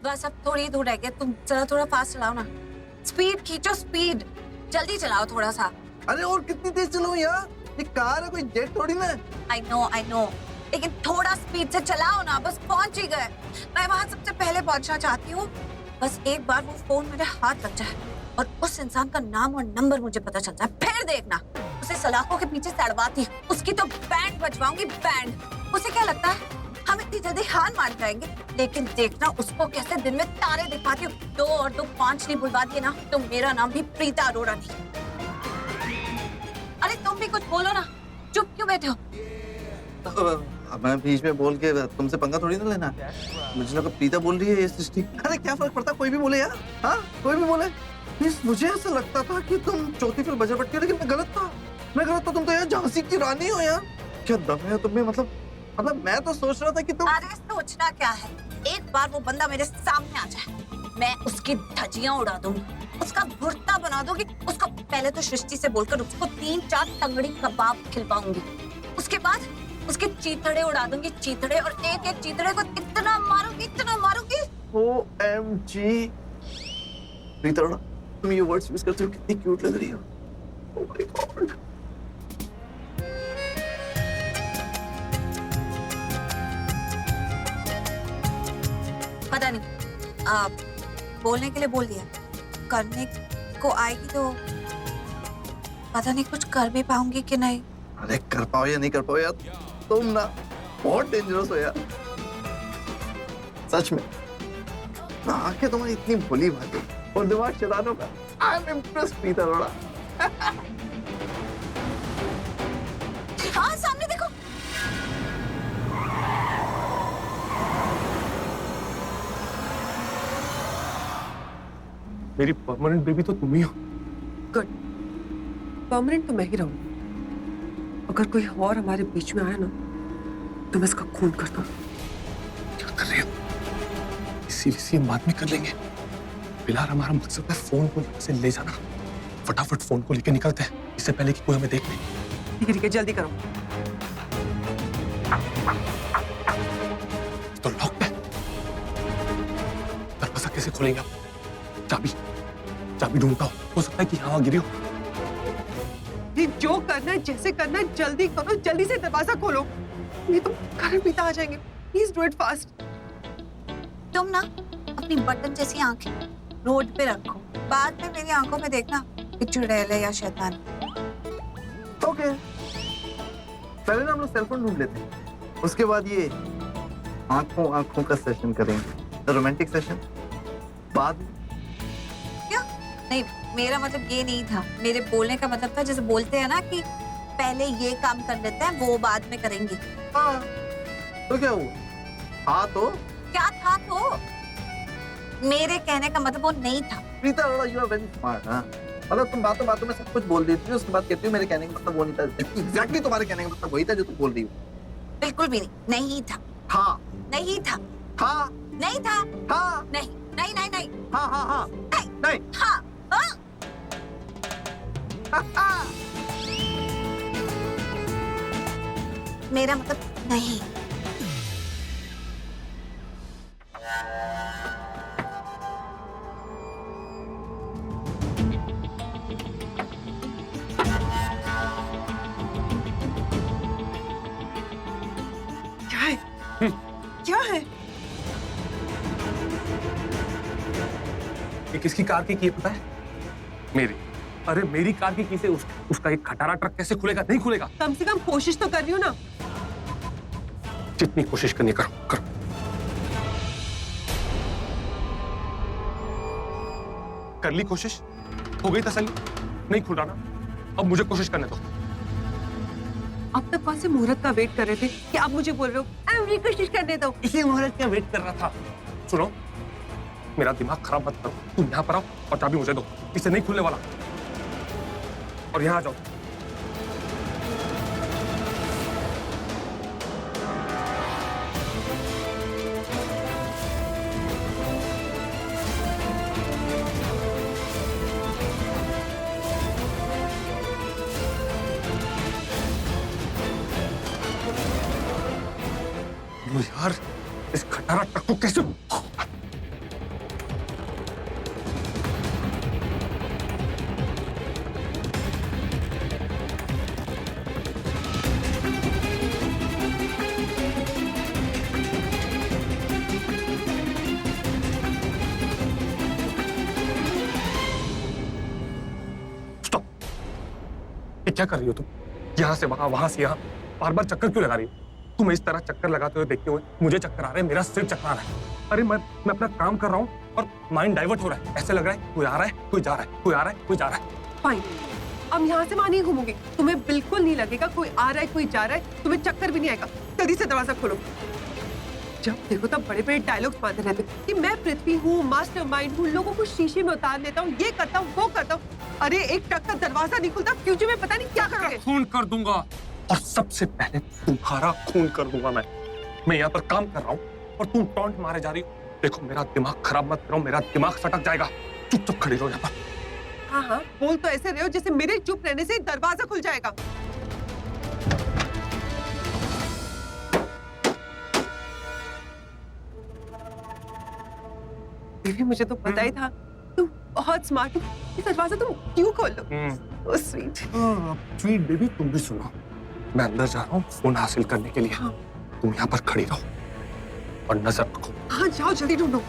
बस अब थोड़ी दूर रह गया, तुम जरा थोड़ा फास्ट चलाओ ना। स्पीड खींचो, स्पीड जल्दी चलाओ थोड़ा सा। अरे और कितनी तेज चलाऊं यार, ये कार है कोई जेट थोड़ी ना। आई नो, लेकिन थोड़ा स्पीड से चलाओ ना, बस पहुंच ही गए। मैं वहां सबसे पहले पहुंचना चाहती हूँ। बस एक बार वो फोन मेरे हाथ लग जाए और उस इंसान का नाम और नंबर मुझे पता चल जाए, फिर देखना उसे सलाखों के पीछे सड़वाती, उसकी तो बैंड बजवाऊंगी, बैंड। उसे क्या लगता है हम इतनी जल्दी हार मान जाएंगे? लेकिन देखना उसको कैसे दिन में तारे दिखाती हूँ। 2 और 2 5 नहीं बुलवा दिए ना तो मेरा नाम भी प्रीता अरोड़ा नहीं। अरे तुम भी कुछ बोलो ना, चुप क्यों बैठे हो? मैं बीच में बोल के तुमसे पंगा थोड़ी ना लेना। मुझे लगा प्रीता बोल रही है ये सृष्टि। अरे क्या फर्क पड़ता, कोई भी बोले यार। हाँ कोई भी बोले। मुझे ऐसा लगता था कि तुम चौथी फिर बजर पट्टी, लेकिन मैं गलत था। तुम तो यार झांसी की रानी हो यार। क्या दम है तुम्हें, मतलब मैं तो सोच रहा था कि तुम। अरे सोचना क्या है, एक बार वो बंदा मेरे सामने आ जाए, मैं उसकी धज्जियां उड़ा दूंगी, उसका भुर्ता बना दूंगी। उसको पहले तो सृष्टि से बोलकर उसको 3-4 तंगड़ी कबाब खिलवाऊंगी। उसके बाद उसके चीथड़े उड़ा दूंगी, चीथड़े, और एक एक चीथड़े को इतना मारूंगी। OMG प्रीता अरोड़ा, तुम ये वर्ड्स यूज करते हो, कितनी क्यूट लग रही हो। Oh my God. पता नहीं, आप बोलने के लिए बोल दिया, करने को आएगी तो पता नहीं कुछ कर भी पाऊंगी कि नहीं। अरे कर पाओ या नहीं कर पाओ यार, तुम ना बहुत डेंजरस हो यार, सच में। आंखें तुम्हारी इतनी भोली भाली और दिमाग शैतानों का। I am impressed Preeta Arora. हाँ सामने देखो। मेरी परमानेंट बेबी तो तुम ही हो। गुड, परमानेंट तो मैं ही रहूंगी। अगर कोई और हमारे बीच में आया ना तो मैं इसका खून करता हूँ। क्या कर रही हो? इसी बाद में कर लेंगे। फिलहाल हमारा मकसद है फोन को यहाँ से ले जाना। फटाफट फोन को लेकर निकलते हैं, इससे पहले कि कोई हमें देख ले। ठीक है जल्दी करो। तो लॉक है, दरवाजा कैसे खोलेंगे आप? चाबी ढूंढता हो सकता है कि यहाँ गिरी हो। ये जो करना है, जैसे करना है, जल्दी करो, जल्दी से दरवाजा खोलो। ये तो करण पीता आ जाएंगे। Please do it fast. तुम ना अपनी बटन जैसी आंखें रोड पे रखो, बाद में मेरी आंखों में देखना कि चुड़ैल है या शैतान। ओके, पहले ना हम लोग सेलफोन ढूंढ लेते हैं, उसके बाद ये आंखों का सेशन करेंगे, रोमांटिक सेशन बाद में। क्यों? नहीं, मेरा मतलब ये नहीं था। मेरे बोलने का मतलब था जैसे बोलते हैं ना कि पहले ये काम कर लेते हैं, वो बाद में करेंगे। हाँ तो क्या हुआ? हाँ तो क्या था तो? मेरे कहने का मतलब वो नहीं था। Preeta Arora, you are very smart. हाँ मतलब तुम बातों में सब कुछ बोल देती हो, उसके बाद कहती हो मेरे कहने का मतलब वो नहीं था। एग्जैक्टली तुम्हारे कहने का मतलब वही था जो तुम बोल रही हो। बिल्कुल भी नहीं, नहीं था। हाँ नहीं था। हाँ नहीं था। हाँ नहीं नहीं नहीं नहीं। हाँ हाँ हाँ नहीं नहीं हाँ हाँ। मेरा मतलब नहीं। क्या है? क्या है? ये किसकी कार की है पता है? मेरी। अरे मेरी कार की से उसका एक खटारा ट्रक कैसे खुलेगा? नहीं खुलेगा। कम से कम कोशिश तो कर रही हो ना। जितनी कोशिश करनी करो। कर ली कोशिश, हो गई तसल्ली, नहीं खुल रहा ना। अब मुझे कोशिश करने दो। अब तक कौन से मुहूर्त का वेट कर रहे थे कि आप मुझे बोल रहे हो अब कोशिश करने दो? इसी मुहूर्त का वेट कर रहा था। सुनो, मेरा दिमाग खराब मत करो। तुम यहाँ पर आओ और चाबी मुझे दो, इसे नहीं खुलने वाला। और यहाँ आ जाओ। यार, इस खटारा ट्रक को कैसे ये क्या कर रही हो तुम? यहाँ से वहां से यहाँ बार बार चक्कर क्यों लगा रही हो? तुम इस तरह चक्कर लगाते हुए देखते हुए मुझे चक्कर आ रहे हैं, मेरा सिर चकरा रहा है। अरे मैं अपना काम कर रहा हूँ और माइंड डाइवर्ट हो रहा है। ऐसे लग रहा है कोई आ रहा है, कोई जा रहा है, कोई आ रहा है, कोई जा रहा है। फाइन, अब यहाँ से वहां नहीं घूमोगे। तुम्हें बिल्कुल नहीं लगेगा कोई आ रहा है कोई जा रहा है, तुम्हें चक्कर भी नहीं आएगा। जल्दी से दरवाजा खोलो। जब देखो तब बड़े बड़े डायलॉग्स मारते रहते कि मैं पृथ्वी हूँ, मास्टरमाइंड हूँ, लोगों को शीशे में उतार देता हूँ, ये करता हूँ, वो करता हूँ। अरे एक ट्रक का दरवाजा नहीं खुलता, फ्यूचर में पता नहीं क्या करोगे। खून कर दूंगा और सबसे पहले तुम्हारा खून कर दूंगा। मैं यहाँ पर काम कर रहा हूँ और तुम टॉन्ट मारे जा रही हो। देखो मेरा दिमाग खराब मत करो, मेरा दिमाग सटक जाएगा। चुपचाप खड़ी रहो यहाँ पर। हाँ हाँ, बोल तो ऐसे रहे हो जैसे मेरे चुप रहने से दरवाजा खुल जाएगा। बेबी मुझे तो पता ही था तुम बहुत स्मार्ट हो। ये दरवाजा तुम क्यों खोल लो? So sweet। स्वीट बेबी, तुम भी सुनो। मैं अंदर जा रहा हूँ फोन हासिल करने के लिए। हाँ। तुम यहाँ पर खड़ी रहो और नजर रखो। हाँ जाओ जल्दी ढूंढो।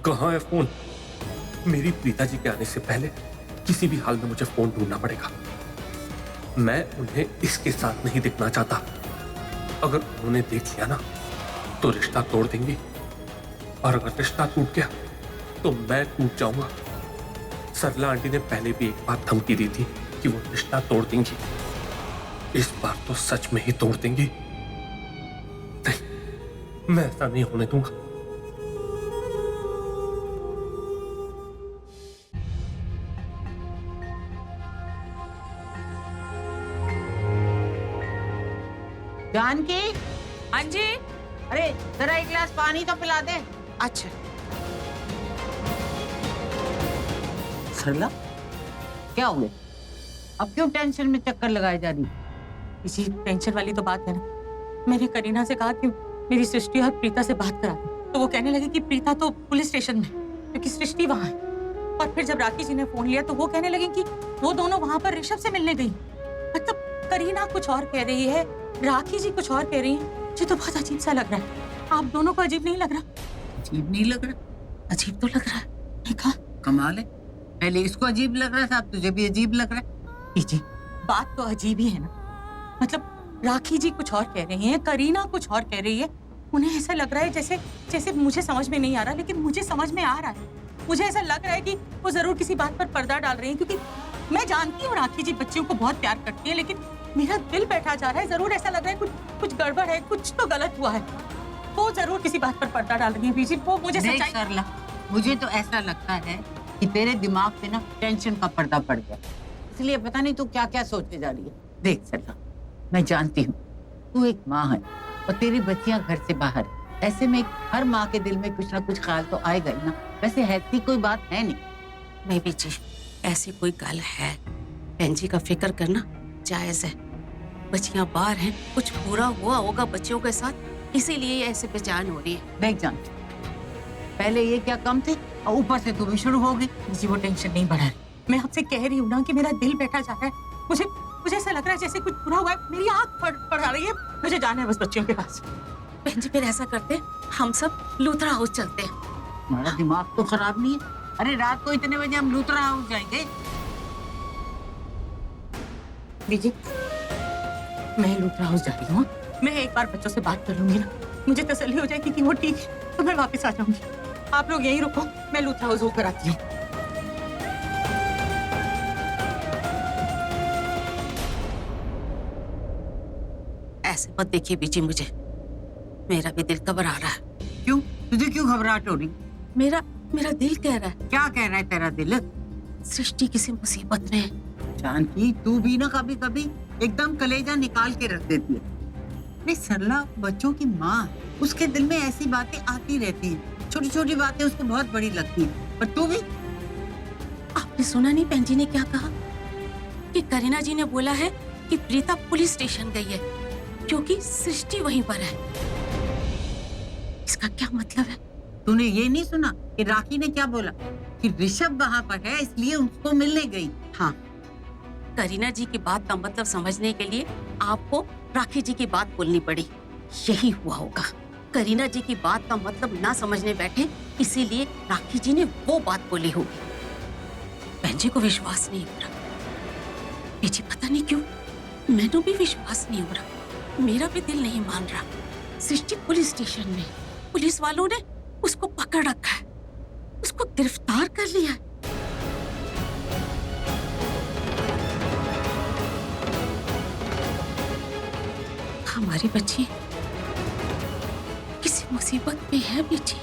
कहाँ है फोन? मेरी प्रीता जी के आने से पहले किसी भी हाल में मुझे फोन ढूंढना पड़ेगा। मैं उन्हें इसके साथ नहीं दिखना चाहता। अगर उन्होंने देख लिया ना तो रिश्ता तोड़ देंगी, और अगर रिश्ता टूट गया तो मैं टूट जाऊंगा। सरला आंटी ने पहले भी एक बात धमकी दी थी कि वो रिश्ता तोड़ देंगी। इस बार तो सच में ही तोड़ देंगी। नहीं, मैं ऐसा नहीं होने दूंगा। जानकी, हाँ जी। अरे जरा एक गिलास पानी तो पिला दे। अच्छा। सरला, क्या हो गया? अब क्यों टेंशन में चक्कर लगाए जा रही? इसी टेंशन वाली तो बात है ना। मैंने करीना से कहा कि मेरी सृष्टि और प्रीता से बात करा दे, तो वो कहने लगी कि प्रीता तो पुलिस स्टेशन में क्योंकि सृष्टि वहां है। और फिर जब राखी जी ने फोन लिया तो वो कहने लगी कि वो दोनों वहां पर ऋषभ से मिलने गई। मतलब करीना कुछ और कह रही है, राखी जी कुछ और कह रही है। मुझे तो बहुत अजीब सा लग रहा है। आप दोनों को अजीब नहीं लग रहा? अजीब नहीं लग रहा? अजीब तो लग रहा है। देखा, कमाल है, पहले इसको अजीब लग रहा था, अब तुझे भी अजीब लग रहा है। जी बात तो अजीब ही है ना। मतलब राखी जी कुछ और कह रही हैं, करीना कुछ और कह रही है। उन्हें ऐसा लग रहा है जैसे मुझे समझ में नहीं आ रहा, लेकिन मुझे समझ में आ रहा है। मुझे ऐसा लग रहा है कि वो जरूर किसी बात पर पर्दा डाल रही हैं, क्योंकि मैं जानती हूँ राखी जी बच्चियों को बहुत प्यार करती है, लेकिन मेरा दिल बैठा जा रहा है। जरूर ऐसा लग रहा है कुछ गड़बड़ है, कुछ तो गलत हुआ है। वो जरूर किसी बात पर पर्दा डाल रही है बीजी। वो मुझे देख सच्चाई। सरला, मुझे तो ऐसा लगता है कि तेरे दिमाग पे ना टेंशन का पर्दा पड़ गया, इसलिए पता नहीं तू क्या क्या सोचने जा रही है। देख सरला, मैं जानती हूँ तू एक माँ है और तेरी बच्चियां घर से बाहर है। ऐसे में हर माँ के दिल में कुछ ना कुछ ख्याल तो आएगा ही ना। वैसे ऐसी कोई बात है नहीं। मैं भी जी, ऐसी कोई गल है? बहन जी का फिक्र करना जायज है। बच्चियां बाहर हैं, कुछ बुरा हुआ होगा बच्चियों के साथ, इसीलिए ऐसे बेचैन हो रही है। देख जान, पहले ये क्या कम थे और ऊपर से तू भी शुरू हो गई। जी वो टेंशन नहीं बढ़ा रही। मैं आपसे कह रही हूँ ना कि मेरा दिल बैठा जा रहा है। मुझे ऐसा लग रहा है जैसे कुछ बुरा हुआ है। मेरी आँख पड़ रही है। मुझे जाना है बस बच्चियों के पास। बहन जी फिर ऐसा करते हैं, हम सब लूथरा हाउस चलते हैं। हमारा दिमाग तो खराब नहीं है। अरे रात को इतने बजे हम लूथरा हाउस जाएंगे? दीजिए, मैं लूथरा हाउस जा रही हूँ। मैं एक बार बच्चों से बात कर लूंगी ना, मुझे तसल्ली हो जाएगी कि वो ठीक है, तो मैं वापस आ जाऊंगी। आप लोग यहीं रुको, मैं लूथरा हाउस होकर आती हूँ। ऐसे मत देखिए बीजी, मुझे मेरा भी दिल घबरा रहा है। क्यों? तुझे क्यों घबराहट हो रही? मेरा दिल कह रहा है। क्या कह रहा है तेरा दिल? सृष्टि किसी मुसीबत में है। जानकी, तू भी ना कभी कभी एकदम कलेजा निकाल के रख देती है। नहीं सरला बच्चों की माँ, उसके दिल में ऐसी बातें आती रहती हैं। छोटी छोटी बातें उसको बहुत बड़ी लगती हैं। पर तू भी आपने सुना नहीं बहन जी ने क्या कहा? कि करीना जी ने बोला है कि प्रीता पुलिस स्टेशन गई है क्योंकि सृष्टि वहीं पर है। इसका क्या मतलब है? तूने ये नहीं सुना कि राखी ने क्या बोला कि ऋषभ वहां पर है इसलिए उसको मिलने गई? हाँ, करीना जी की बात का मतलब समझने के लिए आपको राखी जी की बात बोलनी पड़ी। यही हुआ होगा। करीना जी की बात का मतलब ना समझने बैठे, इसीलिए राखी जी ने वो बात बोली होगी। बहन जी को विश्वास नहीं हो रहा। जी पता नहीं क्यों मैंने भी विश्वास नहीं हो रहा। मेरा भी दिल नहीं मान रहा। सृष्टि पुलिस स्टेशन में, पुलिस वालों ने उसको पकड़ रखा है, उसको गिरफ्तार कर लिया है। हमारी बच्ची किसी मुसीबत में है बेटी।